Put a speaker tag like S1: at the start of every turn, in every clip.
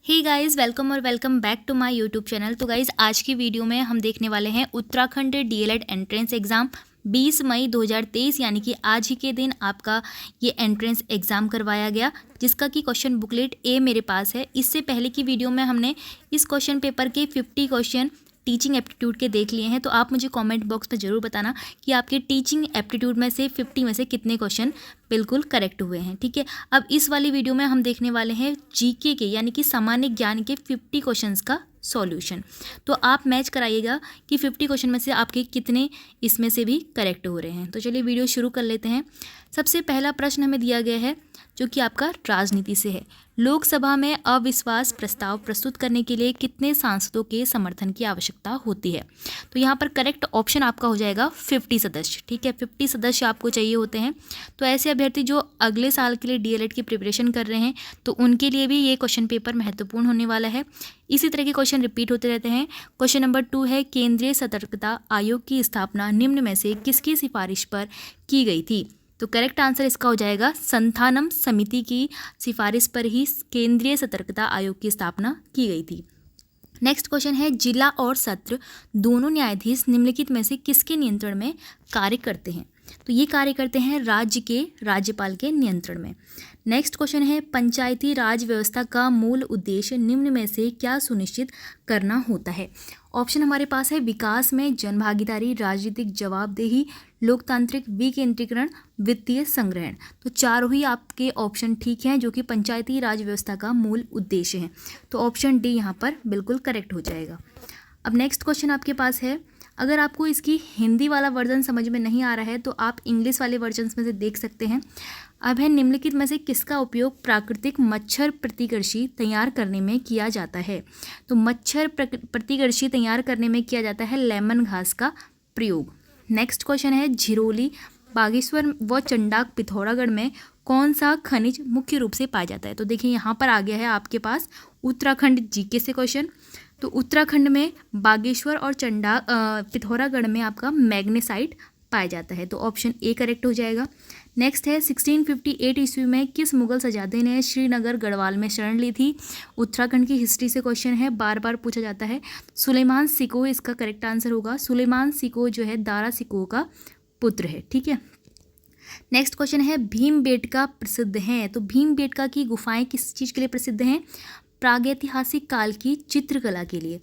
S1: हे guys, welcome और welcome back to my YouTube channel. तो guys, आज की वीडियो में हम देखने वाले हैं उत्तराखंड डीएलएड एंट्रेंस एग्ज़ाम 20 मई 2023 यानी कि आज ही के दिन आपका ये एंट्रेंस एग्ज़ाम करवाया गया, जिसका कि क्वेश्चन बुकलेट ए मेरे पास है। इससे पहले की वीडियो में हमने इस क्वेश्चन पेपर के 50 क्वेश्चन टीचिंग एप्टीट्यूड के देख लिए हैं। तो आप मुझे कमेंट बॉक्स में ज़रूर बताना कि आपके टीचिंग एप्टीट्यूड में से 50 में से कितने क्वेश्चन बिल्कुल करेक्ट हुए हैं। ठीक है, अब इस वाली वीडियो में हम देखने वाले हैं जीके के यानी कि सामान्य ज्ञान के 50 क्वेश्चंस का सॉल्यूशन। तो आप मैच कराइएगा कि 50 क्वेश्चन में से आपके कितने इसमें से भी करेक्ट हो रहे हैं। तो चलिए वीडियो शुरू कर लेते हैं। सबसे पहला प्रश्न हमें दिया गया है जो कि आपका राजनीति से है। लोकसभा में अविश्वास प्रस्ताव प्रस्तुत करने के लिए कितने सांसदों के समर्थन की आवश्यकता होती है? तो यहाँ पर करेक्ट ऑप्शन आपका हो जाएगा 50 सदस्य। ठीक है, 50 सदस्य आपको चाहिए होते हैं। तो ऐसे अभ्यर्थी जो अगले साल के लिए डीएलएड की प्रिपरेशन कर रहे हैं तो उनके लिए भी ये क्वेश्चन पेपर महत्वपूर्ण होने वाला है। इसी तरह के क्वेश्चन रिपीट होते रहते हैं। क्वेश्चन नंबर 2 है, केंद्रीय सतर्कता आयोग की स्थापना निम्न में से किसकी सिफारिश पर की गई थी? तो करेक्ट आंसर इसका हो जाएगा संथानम समिति की सिफारिश पर ही केंद्रीय सतर्कता आयोग की स्थापना की गई थी। नेक्स्ट क्वेश्चन है, जिला और सत्र दोनों न्यायाधीश निम्नलिखित में से किसके नियंत्रण में कार्य करते हैं? तो ये कार्य करते हैं राज्य के राज्यपाल के नियंत्रण में। नेक्स्ट क्वेश्चन है, पंचायती राज व्यवस्था का मूल उद्देश्य निम्न में से क्या सुनिश्चित करना होता है? ऑप्शन हमारे पास है विकास में जनभागीदारी, राजनीतिक जवाबदेही, लोकतांत्रिक विकेंद्रीकरण, वित्तीय संग्रहण। तो चारों ही आपके ऑप्शन ठीक हैं जो कि पंचायती राज व्यवस्था का मूल उद्देश्य है। तो ऑप्शन डी यहाँ पर बिल्कुल करेक्ट हो जाएगा। अब नेक्स्ट क्वेश्चन आपके पास है, अगर आपको इसकी हिंदी वाला वर्जन समझ में नहीं आ रहा है तो आप इंग्लिश वाले वर्जन्स में से देख सकते हैं। अब है, निम्नलिखित में से किसका उपयोग प्राकृतिक मच्छर प्रतिकर्षी तैयार करने में किया जाता है? तो मच्छर प्रतिकर्षी तैयार करने में किया जाता है लेमन घास का प्रयोग। नेक्स्ट क्वेश्चन है, झिरोली, बागेश्वर व चंडाक पिथौरागढ़ में कौन सा खनिज मुख्य रूप से पाया जाता है? तो देखिए यहाँ पर आ गया है आपके पास उत्तराखंड जीके से क्वेश्चन। तो उत्तराखंड में बागेश्वर और चंडाक पिथौरागढ़ में आपका मैग्नेसाइट पाया जाता है। तो ऑप्शन ए करेक्ट हो जाएगा। नेक्स्ट है, 1658 ईस्वी में किस मुगल शहजादे ने श्रीनगर गढ़वाल में शरण ली थी? उत्तराखंड की हिस्ट्री से क्वेश्चन है, बार बार पूछा जाता है। सुलेमान सिकोह इसका करेक्ट आंसर होगा। सुलेमान सिकोह जो है दारा सिकोह का पुत्र है। ठीक है, नेक्स्ट क्वेश्चन है, भीमबेटका प्रसिद्ध है। तो भीमबेटका की गुफाएं किस चीज़ के लिए प्रसिद्ध हैं? प्रागैतिहासिक काल की चित्रकला के लिए।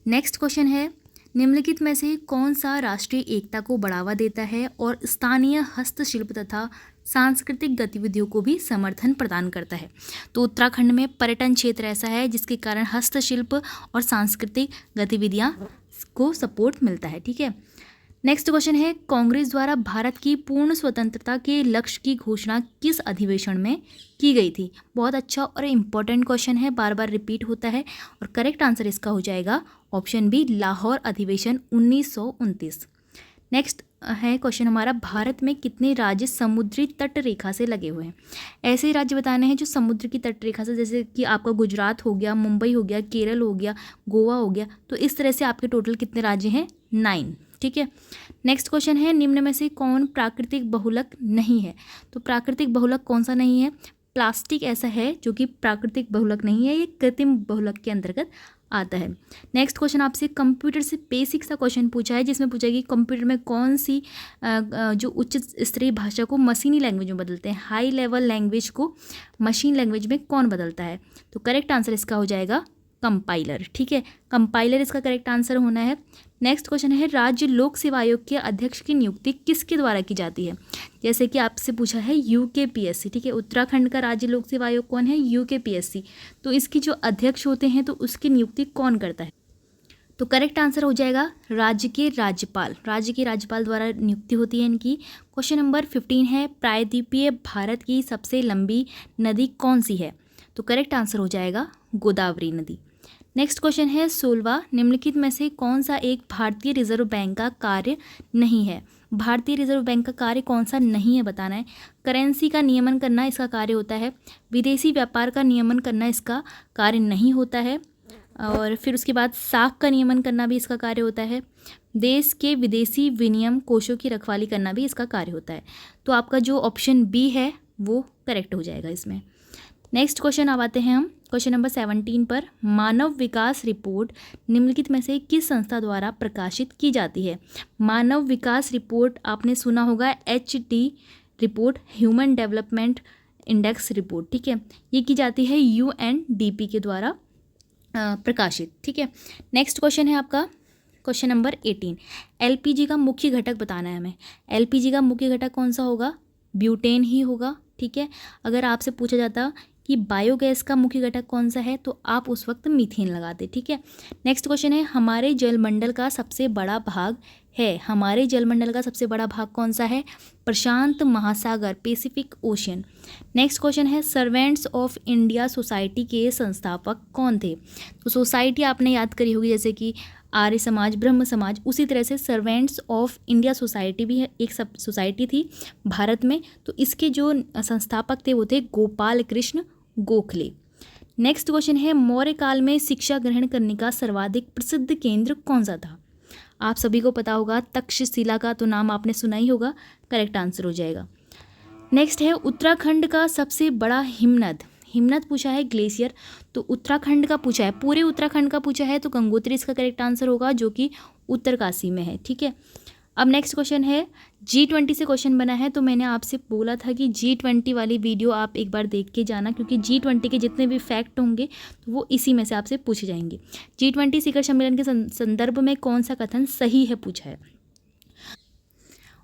S1: नेक्स्ट क्वेश्चन है, निम्नलिखित में से कौन सा राष्ट्रीय एकता को बढ़ावा देता है और स्थानीय हस्तशिल्प तथा सांस्कृतिक गतिविधियों को भी समर्थन प्रदान करता है? तो उत्तराखंड में पर्यटन क्षेत्र ऐसा है जिसके कारण हस्तशिल्प और सांस्कृतिक गतिविधियां को सपोर्ट मिलता है। ठीक है, नेक्स्ट क्वेश्चन है, कांग्रेस द्वारा भारत की पूर्ण स्वतंत्रता के लक्ष्य की घोषणा किस अधिवेशन में की गई थी? बहुत अच्छा और इम्पोर्टेंट क्वेश्चन है, बार बार रिपीट होता है और करेक्ट आंसर इसका हो जाएगा ऑप्शन बी, लाहौर अधिवेशन 1929। नेक्स्ट है क्वेश्चन हमारा, भारत में कितने राज्य समुद्री तट रेखा से लगे हुए हैं? ऐसे राज्य बताने हैं जो समुद्र की तट रेखा से, जैसे कि आपका गुजरात हो गया, मुंबई हो गया, केरल हो गया, गोवा हो गया। तो इस तरह से आपके टोटल कितने राज्य हैं? 9। ठीक है, नेक्स्ट क्वेश्चन है, निम्न में से कौन प्राकृतिक बहुलक नहीं है? तो प्राकृतिक बहुलक कौन सा नहीं है? प्लास्टिक ऐसा है जो कि प्राकृतिक बहुलक नहीं है, ये कृत्रिम बहुलक के अंतर्गत आता है। नेक्स्ट क्वेश्चन आपसे कंप्यूटर से बेसिक सा क्वेश्चन पूछा है, जिसमें पूछा कि कंप्यूटर में कौन सी जो उच्च स्तरीय भाषा को मशीनी लैंग्वेज में बदलते हैं, हाई लेवल लैंग्वेज को मशीन लैंग्वेज में कौन बदलता है? तो करेक्ट आंसर इसका हो जाएगा कंपाइलर। ठीक है, कंपाइलर इसका करेक्ट आंसर होना है। नेक्स्ट क्वेश्चन है, राज्य लोक सेवा आयोग के अध्यक्ष की नियुक्ति किसके द्वारा की जाती है? जैसे कि आपसे पूछा है यूकेपीएससी। ठीक है, उत्तराखंड का राज्य लोक सेवा आयोग कौन है? यूकेपीएससी। तो इसकी जो अध्यक्ष होते हैं तो उसकी नियुक्ति कौन करता है? तो करेक्ट आंसर हो जाएगा राज्य के राज्यपाल। राज्य के राज्यपाल द्वारा नियुक्ति होती है इनकी। क्वेश्चन नंबर 15 है, प्रायद्वीपीय भारत की सबसे लंबी नदी कौन सी है? तो करेक्ट आंसर हो जाएगा गोदावरी नदी। नेक्स्ट क्वेश्चन है, 16वां, निम्नलिखित में से कौन सा एक भारतीय रिजर्व बैंक का कार्य नहीं है? भारतीय रिजर्व बैंक का कार्य कौन सा नहीं है बताना है। करेंसी का नियमन करना इसका कार्य होता है, विदेशी व्यापार का नियमन करना इसका कार्य नहीं होता है, और फिर उसके बाद साख का नियमन करना भी इसका कार्य होता है, देश के विदेशी विनिमय कोषों की रखवाली करना भी इसका कार्य होता है। तो आपका जो ऑप्शन बी है वो करेक्ट हो जाएगा इसमें। नेक्स्ट क्वेश्चन अब आते हैं हम क्वेश्चन नंबर 17 पर मानव विकास रिपोर्ट निम्नलिखित में से किस संस्था द्वारा प्रकाशित की जाती है। मानव विकास रिपोर्ट आपने सुना होगा HT report, human development index report, ठीक है, ये की जाती है UNDP के द्वारा प्रकाशित, ठीक है। नेक्स्ट क्वेश्चन है आपका क्वेश्चन नंबर 18, LPG का मुख्य घटक बताना है हमें। LPG का मुख्य घटक कौन सा होगा, ब्यूटेन ही होगा, ठीक है। अगर आपसे पूछा जाता कि बायोगैस का मुख्य घटक कौन सा है तो आप उस वक्त मीथेन लगाते, ठीक है। नेक्स्ट क्वेश्चन है हमारे जलमंडल का सबसे बड़ा भाग है, हमारे जलमंडल का सबसे बड़ा भाग कौन सा है, प्रशांत महासागर, पैसिफिक ओशियन। नेक्स्ट क्वेश्चन है सर्वेंट्स ऑफ इंडिया सोसाइटी के संस्थापक कौन थे। तो सोसाइटी आपने याद करी होगी जैसे कि आर्य समाज, ब्रह्म समाज, उसी तरह से सर्वेंट्स ऑफ इंडिया सोसाइटी भी एक सब सोसाइटी थी भारत में। तो इसके जो संस्थापक थे वो थे गोपाल कृष्ण गोखले। नेक्स्ट क्वेश्चन है मौर्य काल में शिक्षा ग्रहण करने का सर्वाधिक प्रसिद्ध केंद्र कौन सा था। आप सभी को पता होगा तक्षशिला का तो नाम आपने सुना ही होगा, करेक्ट आंसर हो जाएगा। नेक्स्ट है उत्तराखंड का सबसे बड़ा हिमनद, हिमनद पूछा है ग्लेशियर, तो उत्तराखंड का पूछा है, पूरे उत्तराखंड का पूछा है तो गंगोत्री इसका करेक्ट आंसर होगा जो कि उत्तरकाशी में है, ठीक है। अब नेक्स्ट क्वेश्चन है G20 से क्वेश्चन बना है, तो मैंने आपसे बोला था कि G20 वाली वीडियो आप एक बार देख के जाना क्योंकि G20 के जितने भी फैक्ट होंगे तो वो इसी में से आपसे पूछे जाएंगे। G20 शिखर सम्मेलन के संदर्भ में कौन सा कथन सही है पूछा है।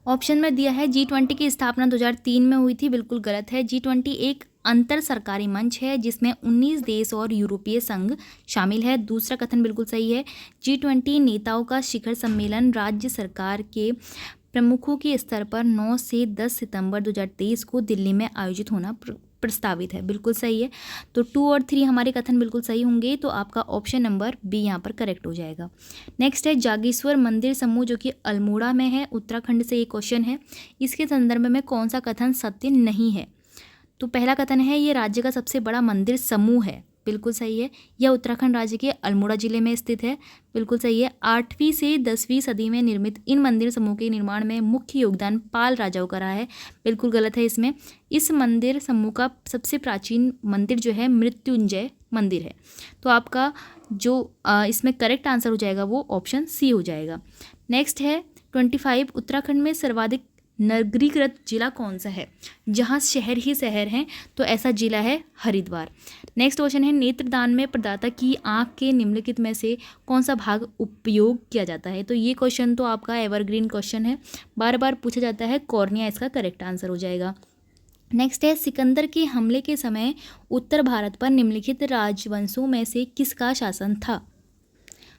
S1: ऑप्शन में दिया है G20 की स्थापना 2003 में हुई थी, बिल्कुल गलत है। G20 एक अंतर सरकारी मंच है जिसमें 19 देश और यूरोपीय संघ शामिल है, दूसरा कथन बिल्कुल सही है। G20 नेताओं का शिखर सम्मेलन राज्य सरकार के प्रमुखों के स्तर पर 9 से 10 सितंबर 2023 को दिल्ली में आयोजित होना प्रस्तावित है, बिल्कुल सही है। तो 2 और 3 हमारे कथन बिल्कुल सही होंगे, तो आपका ऑप्शन नंबर बी यहाँ पर करेक्ट हो जाएगा। नेक्स्ट है जागेश्वर मंदिर समूह जो कि अल्मोड़ा में है, उत्तराखंड से ये क्वेश्चन है, इसके संदर्भ में कौन सा कथन सत्य नहीं है। तो पहला कथन है ये राज्य का सबसे बड़ा मंदिर समूह है, बिल्कुल सही है। यह उत्तराखंड राज्य के अल्मोड़ा जिले में स्थित है, बिल्कुल सही है। 8वीं से 10वीं सदी में निर्मित इन मंदिर समूह के निर्माण में मुख्य योगदान पाल राजाओं का रहा है, बिल्कुल गलत है इसमें। इस मंदिर समूह का सबसे प्राचीन मंदिर जो है मृत्युंजय मंदिर है। तो आपका जो इसमें करेक्ट आंसर हो जाएगा वो ऑप्शन सी हो जाएगा। नेक्स्ट है 25 उत्तराखंड में सर्वाधिक नगरीकृत जिला कौन सा है, जहाँ शहर ही शहर हैं, तो ऐसा जिला है हरिद्वार। नेक्स्ट क्वेश्चन है नेत्रदान में प्रदाता की आंख के निम्नलिखित में से कौन सा भाग उपयोग किया जाता है। तो ये क्वेश्चन तो आपका एवरग्रीन क्वेश्चन है, बार बार पूछा जाता है, कॉर्निया इसका करेक्ट आंसर हो जाएगा। नेक्स्ट है सिकंदर के हमले के समय उत्तर भारत पर निम्नलिखित राजवंशों में से किसका शासन था।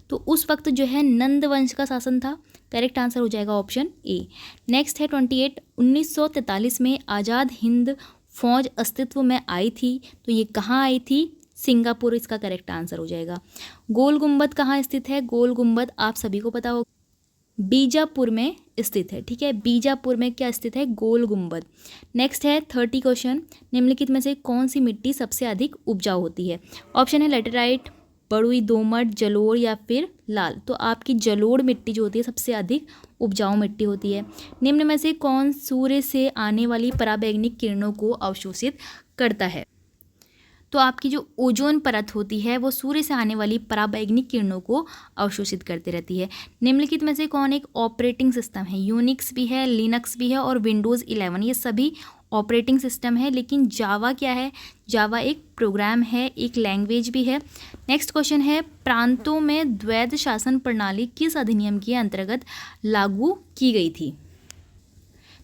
S1: तो उस वक्त जो है नंद वंश का शासन था, करेक्ट आंसर हो जाएगा ऑप्शन ए। नेक्स्ट है 28 1943 में आज़ाद हिंद फौज अस्तित्व में आई थी, तो ये कहाँ आई थी, सिंगापुर इसका करेक्ट आंसर हो जाएगा। गोल गुंबद कहाँ स्थित है, गोल गुंबद आप सभी को पता होगा बीजापुर में स्थित है, ठीक है, बीजापुर में क्या स्थित है, गोल गुंबद। नेक्स्ट है 30 क्वेश्चन निम्नलिखित में से कौन सी मिट्टी सबसे अधिक उपजाऊ होती है। ऑप्शन है लेटेराइट, बड़ुई, दोमट, जलोढ़ या फिर लाल। तो आपकी जलोढ़ मिट्टी जो होती है सबसे अधिक उपजाऊ मिट्टी होती है। निम्न में से कौन सूर्य से आने वाली पराबैंगनी किरणों को अवशोषित करता है। तो आपकी जो ओजोन परत होती है वो सूर्य से आने वाली पराबैंगनी किरणों को अवशोषित करती रहती है। निम्नलिखित में से कौन एक ऑपरेटिंग सिस्टम है, यूनिक्स भी है, लिनक्स भी है और विंडोज़ 11, ये सभी ऑपरेटिंग सिस्टम है, लेकिन जावा क्या है, जावा एक प्रोग्राम है, एक लैंग्वेज भी है। नेक्स्ट क्वेश्चन है प्रांतों में द्वैध शासन प्रणाली किस अधिनियम के अंतर्गत लागू की गई थी।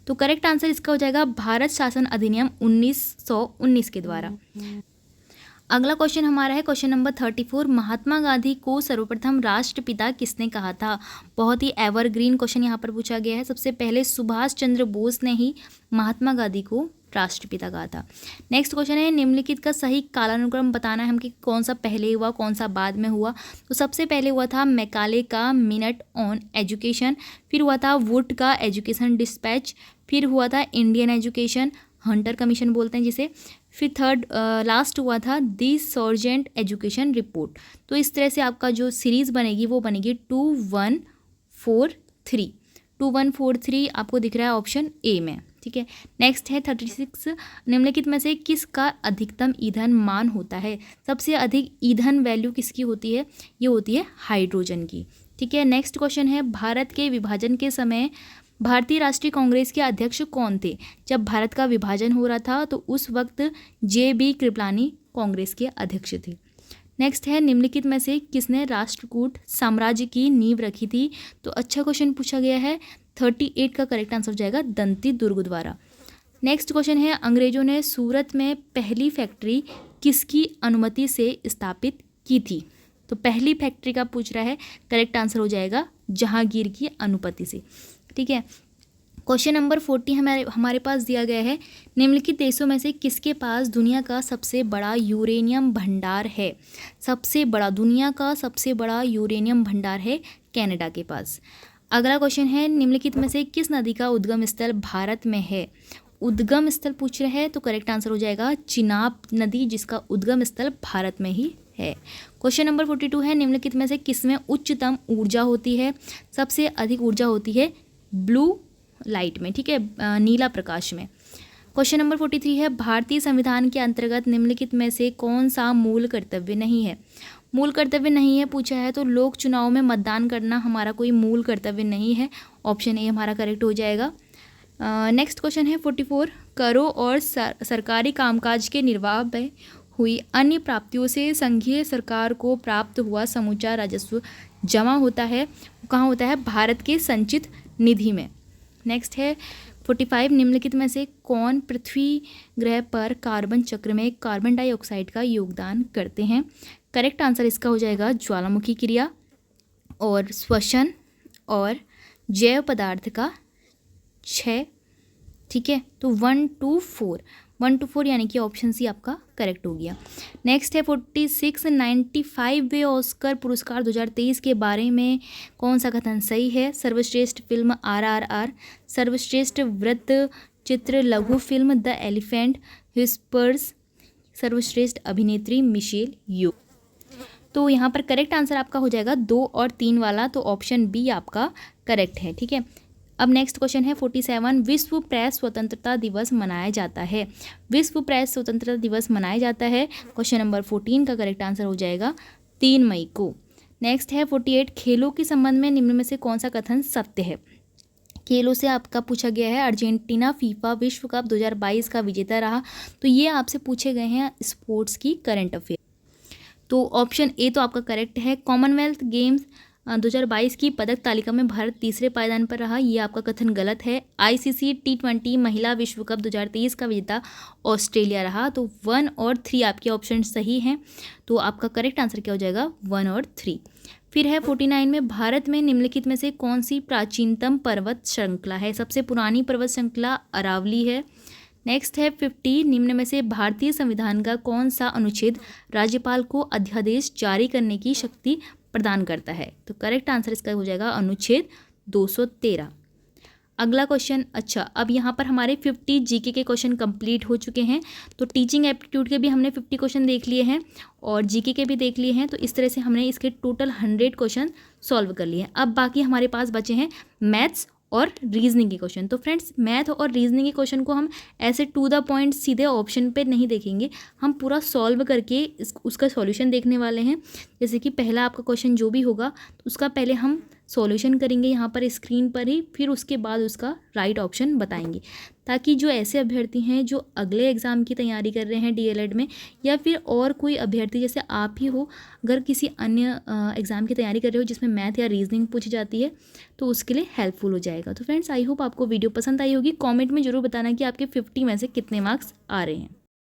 S1: तो करेक्ट आंसर इसका हो जाएगा भारत शासन अधिनियम 1919 के द्वारा। अगला क्वेश्चन हमारा है क्वेश्चन नंबर 34 महात्मा गांधी को सर्वप्रथम राष्ट्रपिता किसने कहा था। बहुत ही एवरग्रीन क्वेश्चन यहाँ पर पूछा गया है। सबसे पहले सुभाष चंद्र बोस ने ही महात्मा गांधी को राष्ट्रपिता कहा था। नेक्स्ट क्वेश्चन है निम्नलिखित का सही कालानुक्रम बताना है हम कि कौन सा पहले हुआ कौन सा बाद में हुआ। तो सबसे पहले हुआ था मैकाले का मिनट ऑन एजुकेशन, फिर हुआ था वुड का एजुकेशन डिस्पैच, फिर हुआ था इंडियन एजुकेशन हंटर कमीशन बोलते हैं जिसे, फिर थर्ड लास्ट हुआ था दी सर्जेंट एजुकेशन रिपोर्ट। तो इस तरह से आपका जो सीरीज़ बनेगी वो बनेगी 2143। 2143 आपको दिख रहा है ऑप्शन ए में। ठीक है। नेक्स्ट है 36, निम्नलिखित में से किसका अधिकतम ईंधन मान होता है? सबसे अधिक ईंधन वैल्यू किसकी होती है? ये होती है हाइड्रोजन की। ठीक है। नेक्स्ट क्वेश्चन है, भारत के विभाजन के समय भारतीय राष्ट्रीय कांग्रेस के अध्यक्ष कौन थे? जब भारत का विभाजन हो रहा था तो उस वक्त JB कृपलानी कांग्रेस के अध्यक्ष थे। नेक्स्ट है, निम्नलिखित में से किसने राष्ट्रकूट साम्राज्य की नींव रखी थी? तो अच्छा क्वेश्चन पूछा गया है। 38 का करेक्ट आंसर हो जाएगा दंती दुर्ग द्वारा। नेक्स्ट क्वेश्चन है, अंग्रेजों ने सूरत में पहली फैक्ट्री किसकी अनुमति से स्थापित की थी? तो पहली फैक्ट्री का पूछ रहा है, करेक्ट आंसर हो जाएगा जहांगीर की अनुमति से। ठीक है। क्वेश्चन नंबर 40 हमारे पास दिया गया है, निम्नलिखित देशों में से किसके पास दुनिया का सबसे बड़ा यूरेनियम भंडार है? सबसे बड़ा, दुनिया का सबसे बड़ा यूरेनियम भंडार है कनाडा के पास। अगला क्वेश्चन है, निम्नलिखित में से किस नदी का उद्गम स्थल भारत में है? उद्गम स्थल पूछ रहे हैं तो करेक्ट आंसर हो जाएगा चिनाब नदी, जिसका उद्गम स्थल भारत में ही है। क्वेश्चन नंबर 42 है, निम्नलिखित में से किसमें उच्चतम ऊर्जा होती है? सबसे अधिक ऊर्जा होती है ब्लू लाइट में, ठीक है, नीला प्रकाश में। क्वेश्चन नंबर 43 है, भारतीय संविधान के अंतर्गत निम्नलिखित में से कौन सा मूल कर्तव्य नहीं है? मूल कर्तव्य नहीं है पूछा है तो लोक चुनाव में मतदान करना हमारा कोई मूल कर्तव्य नहीं है। ऑप्शन ए हमारा करेक्ट हो जाएगा। नेक्स्ट क्वेश्चन है 44, करों और सरकारी कामकाज के निर्वाह में हुई अन्य प्राप्तियों से संघीय सरकार को प्राप्त हुआ समूचा राजस्व जमा होता है, कहाँ होता है? भारत के संचित निधि में। नेक्स्ट है 45, निम्नलिखित में से कौन पृथ्वी ग्रह पर कार्बन चक्र में कार्बन डाइऑक्साइड का योगदान करते हैं? करेक्ट आंसर इसका हो जाएगा ज्वालामुखी क्रिया और श्वसन और जैव पदार्थ का क्षय। ठीक है, तो 1 to 4 यानी कि ऑप्शन सी आपका करेक्ट हो गया। नेक्स्ट है 46, 95वें ऑस्कर पुरस्कार 2023 के बारे में कौन सा कथन सही है? सर्वश्रेष्ठ फिल्म RRR, सर्वश्रेष्ठ वृत्त चित्र लघु फिल्म द एलिफेंट व्हिस्पर्स, सर्वश्रेष्ठ अभिनेत्री मिशेल यो। तो यहाँ पर करेक्ट आंसर आपका हो जाएगा 2 और 3 वाला, तो ऑप्शन बी आपका करेक्ट है। ठीक है। अब नेक्स्ट क्वेश्चन है 47, विश्व प्रेस स्वतंत्रता दिवस मनाया जाता है? विश्व प्रेस स्वतंत्रता दिवस मनाया जाता है, क्वेश्चन नंबर 14 का करेक्ट आंसर हो जाएगा 3 मई को। नेक्स्ट है 48, खेलों के संबंध में निम्न में से कौन सा कथन सत्य है? खेलों से आपका पूछा गया है, अर्जेंटीना फीफा विश्व कप 2022 का विजेता रहा। तो ये आपसे पूछे गए हैं स्पोर्ट्स की करंट अफेयर। तो ऑप्शन ए तो आपका करेक्ट है। कॉमनवेल्थ गेम्स 2022 की पदक तालिका में भारत तीसरे पायदान पर रहा, ये आपका कथन गलत है। ICC T20 महिला विश्व कप 2023 का विजेता ऑस्ट्रेलिया रहा। तो 1 और 3 आपके ऑप्शन सही हैं, तो आपका करेक्ट आंसर क्या हो जाएगा? 1 और 3। फिर है 49 में, भारत में निम्नलिखित में से कौन सी प्राचीनतम पर्वत श्रृंखला है? सबसे पुरानी पर्वत श्रृंखला अरावली है। नेक्स्ट है 50, निम्न में से भारतीय संविधान का कौन सा अनुच्छेद राज्यपाल को अध्यादेश जारी करने की शक्ति प्रदान करता है? तो करेक्ट आंसर इसका हो जाएगा अनुच्छेद 213। अगला क्वेश्चन, अच्छा अब यहाँ पर हमारे 50 जीके के क्वेश्चन कंप्लीट हो चुके हैं। तो टीचिंग एप्टीट्यूड के भी हमने 50 क्वेश्चन देख लिए हैं और जीके के भी देख लिए हैं। तो इस तरह से हमने इसके टोटल 100 क्वेश्चन सॉल्व कर लिए हैं। अब बाकी हमारे पास बचे हैं मैथ्स और रीजनिंग के क्वेश्चन। तो फ्रेंड्स, मैथ और रीजनिंग के क्वेश्चन को हम ऐसे टू द पॉइंट सीधे ऑप्शन पे नहीं देखेंगे, हम पूरा सॉल्व करके उसका सॉल्यूशन देखने वाले हैं। जैसे कि पहला आपका क्वेश्चन जो भी होगा तो उसका पहले हम सॉल्यूशन करेंगे यहाँ पर स्क्रीन पर ही, फिर उसके बाद उसका राइट ऑप्शन बताएंगे, ताकि जो ऐसे अभ्यर्थी हैं जो अगले एग्ज़ाम की तैयारी कर रहे हैं DLED में, या फिर और कोई अभ्यर्थी जैसे आप ही हो, अगर किसी अन्य एग्ज़ाम की तैयारी कर रहे हो जिसमें मैथ या रीजनिंग पूछी जाती है, तो उसके लिए हेल्पफुल हो जाएगा। तो फ्रेंड्स, आई होप आपको वीडियो पसंद आई होगी। कॉमेंट में ज़रूर बताना कि आपके 50 में से कितने मार्क्स आ रहे हैं।